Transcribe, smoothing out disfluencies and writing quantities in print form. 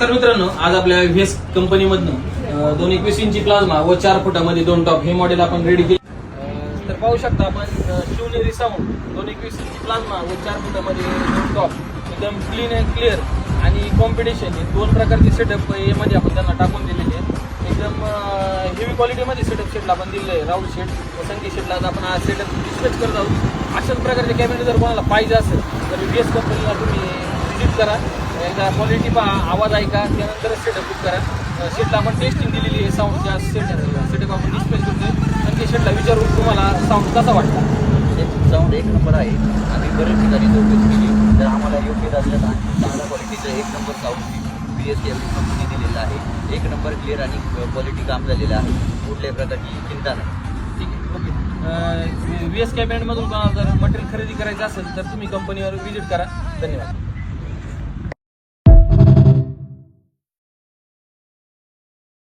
तर मित्रांनो, आज आपल्या व्हीएस कंपनीमधनं 221 इंची प्लाझ्मा व 4 फुटामध्ये 2 टॉप हे मॉडेल आपण रेडी केले. तर पाहू शकता आपण शिवनेरी साऊंड 221 इंची प्लाझ्मा व 4 फुटामध्ये 2 टॉप एकदम क्लीन अँड क्लिअर आणि कॉम्पिटिशन हे 2 प्रकारचे सेटअप यामध्ये आपण त्यांना टाकून दिलेले आहेत. एकदम हेवी क्वालिटीमध्ये सेटअप शेटला आपण दिलेलं आहे. राऊंड शेट व संख्या शेटला आपण हा सेटअप डिस्पॅच करत आहोत. अशाच प्रकारचे कॅमेरे जर कोणाला पाहिजे असेल तर व्हीएस कंपनीला तुम्ही व्हिजिट करा. एकदा क्वालिटी पहा, आवाज ऐका, त्यानंतर सेटअप बुक करा. शेटला आपण टेस्टिंग दिलेली आहे. साऊंडच्या सेटअप आपण डिस्प्लेस करतोय. आणखी शेटला विचारून तुम्हाला साऊंड कसा वाटला. साऊंड एक नंबर आहे. आम्ही बरेच ठिकाणी चौकशी केली तर आम्हाला योग्य दर्जाचं आणि चांगल्या क्वालिटीचं एक नंबर साऊंड व्हीएस कंपनी दिलेलं आहे. एक नंबर क्लिअर आणि क्वालिटी काम झालेलं आहे. कुठल्याही प्रकारची चिंता नाही. ठीक आहे, ओके. व्हीएस कॅबिनेटमधून कोणाला जर मटेरियल खरेदी करायचं असेल तर तुम्ही कंपनीवर व्हिजिट करा. धन्यवाद.